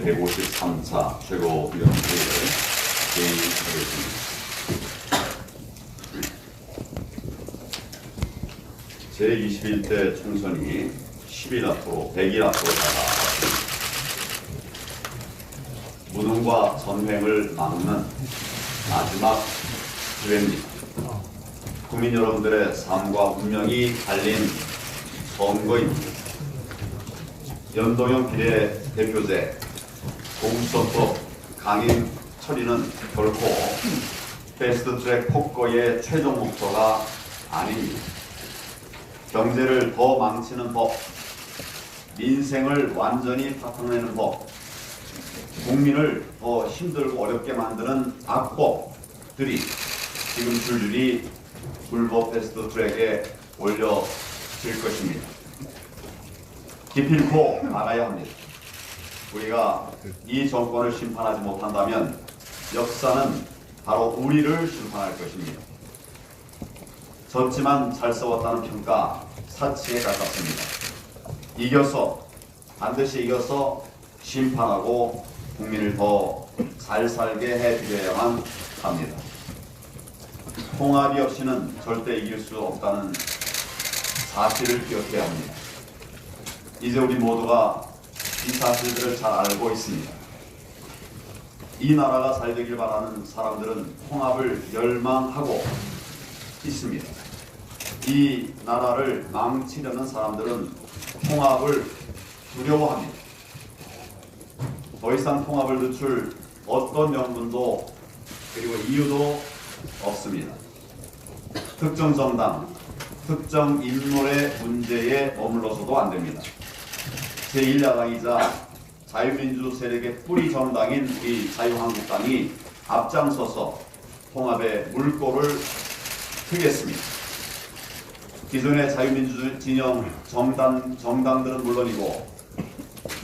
제153차 최고위원회의를 개의하겠습니다. 제21대 총선이 10일 앞으로 100일 앞으로 다가왔습니다. 무능과 전횡을 막는 마지막 기회입니다. 국민 여러분들의 삶과 운명이 달린 선거입니다. 연동형 비례 대표제 공수처법 강행 처리는 결코 패스트트랙 폭거의 최종 목표가 아닙니다. 경제를 더 망치는 법, 민생을 완전히 파탄내는 법, 국민을 더 힘들고 어렵게 만드는 악법들이 지금 줄줄이 불법 패스트트랙에 올려질 것입니다. 기필코 나가야 합니다. 우리가 이 정권을 심판하지 못한다면 역사는 바로 우리를 심판할 것입니다. 졌지만 잘 싸웠다는 평가 사치에 가깝습니다. 반드시 이겨서 심판하고 국민을 더 잘 살게 해드려야만 합니다. 통합이 없이는 절대 이길 수 없다는 사실을 기억해야 합니다. 이제 우리 모두가 이 사실들을 잘 알고 있습니다. 이 나라가 잘 되길 바라는 사람들은 통합을 열망하고 있습니다. 이 나라를 망치려는 사람들은 통합을 두려워합니다. 더 이상 통합을 늦출 어떤 명분도 그리고 이유도 없습니다. 특정 정당, 특정 인물의 문제에 머물러서도 안 됩니다. 제1야당이자 자유민주 세력의 뿌리 정당인 우리 자유한국당이 앞장서서 통합의 물꼬를 트겠습니다. 기존의 자유민주 진영 정당들은 물론이고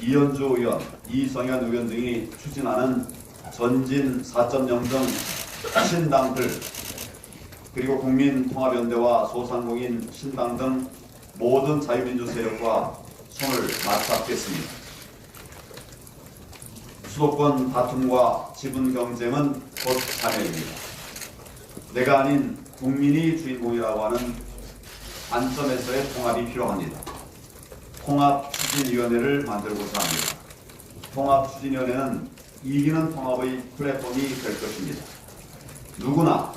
이현주 의원, 이성현 의원 등이 추진하는 전진 4.0 등 신당들 그리고 국민통합연대와 소상공인 신당 등 모든 자유민주 세력과 손을 맞잡겠습니다. 수도권 다툼과 지분 경쟁은 곧 자멸입니다. 내가 아닌 국민이 주인공이라고 하는 관점에서의 통합이 필요합니다. 통합추진위원회를 만들고자 합니다. 통합추진위원회는 이기는 통합의 플랫폼이 될 것입니다. 누구나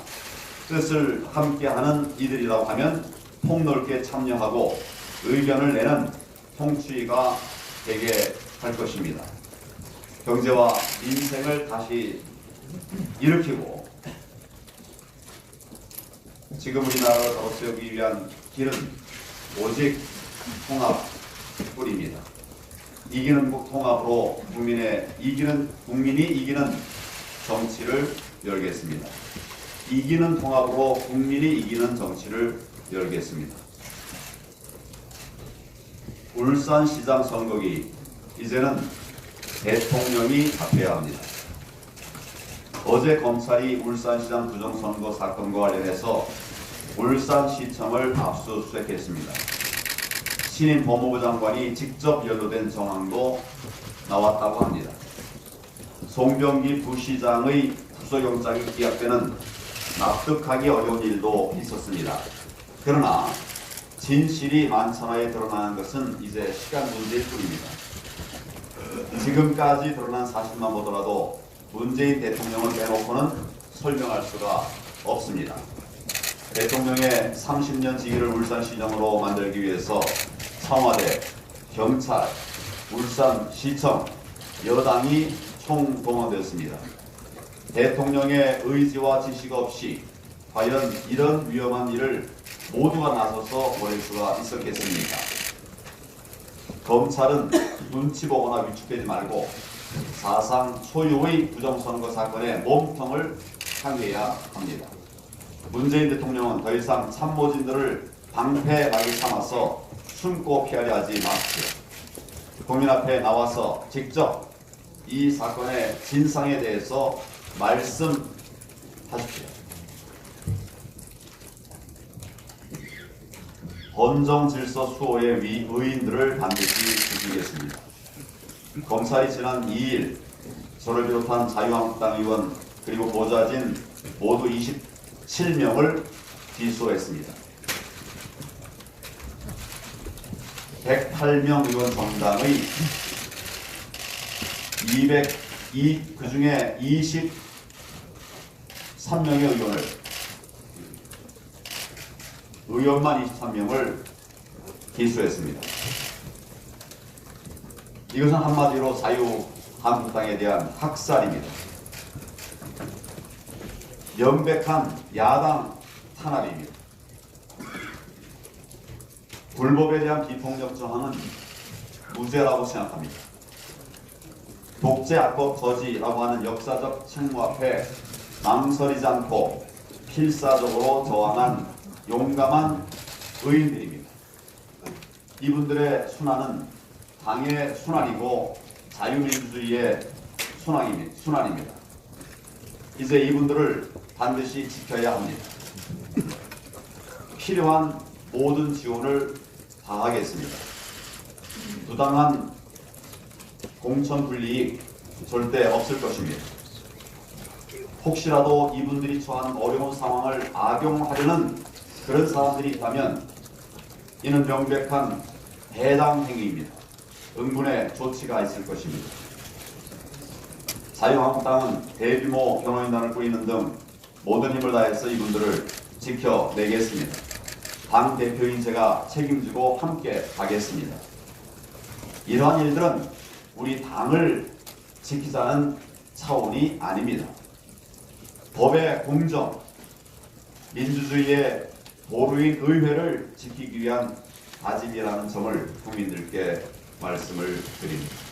뜻을 함께하는 이들이라고 하면 폭넓게 참여하고 의견을 내는 통치가 되게 할 것입니다. 경제와 민생을 다시 일으키고 지금 우리나라를 바로 세우기 위한 길은 오직 통합뿐입니다. 이기는 통합으로 국민이 이기는 정치를 열겠습니다. 이기는 통합으로 국민이 이기는 정치를 열겠습니다. 울산시장 선거기 이제는 대통령이 잡혀야 합니다. 어제 검찰이 울산시장 부정선거 사건과 관련해서 울산시청을 압수수색했습니다. 신임 법무부 장관이 직접 연루된 정황도 나왔다고 합니다. 송병기 부시장의 구속영장이 기각되는 납득하기 어려운 일도 있었습니다. 그러나 진실이 만천하에 드러나는 것은 이제 시간 문제일 뿐입니다. 지금까지 드러난 사실만 보더라도 문재인 대통령을 빼놓고는 설명할 수가 없습니다. 대통령의 30년 지기를 울산시정으로 만들기 위해서 청와대, 경찰, 울산시청, 여당이 총동원되었습니다. 대통령의 의지와 지시가 없이 과연 이런 위험한 일을 모두가 나서서 벌일 수가 있었겠습니까? 검찰은 눈치 보거나 위축되지 말고 사상 초유의 부정선거 사건의 몸통을 향해야 합니다. 문재인 대통령은 더 이상 참모진들을 방패막이 삼아서 숨고 피하려 하지 마십시오. 국민 앞에 나와서 직접 이 사건의 진상에 대해서 말씀하십시오. 헌정 질서 수호의 의인들을 반드시 지키겠습니다. 검찰이 지난 2일 저를 비롯한 자유한국당 의원 그리고 보좌진 모두 27명을 기소했습니다. 108명 의원 정당의 그중에 23명의 의원만 23명을 기소했습니다. 이것은 한마디로 자유한국당에 대한 학살입니다. 명백한 야당 탄압입니다. 불법에 대한 비폭력 저항은 무죄라고 생각합니다. 독재 악법 저지라고 하는 역사적 책무 앞에 망설이지 않고 필사적으로 저항한 용감한 의인들입니다. 이분들의 순환은 당의 순환이고 자유민주주의의 순환입니다. 이제 이분들을 반드시 지켜야 합니다. 필요한 모든 지원을 다하겠습니다. 부당한 공천 불이익 절대 없을 것입니다. 혹시라도 이분들이 처한 어려운 상황을 악용하려는 그런 사람들이 있다면 이는 명백한 해당 행위입니다. 응분의 조치가 있을 것입니다. 자유한국당은 대규모 변호인단을 꾸리는 등 모든 힘을 다해서 이분들을 지켜내겠습니다. 당 대표인 제가 책임지고 함께 가겠습니다. 이러한 일들은 우리 당을 지키자는 차원이 아닙니다. 법의 공정, 민주주의의 보루인 의회를 지키기 위한 다짐이라는 점을 국민들께 말씀을 드립니다.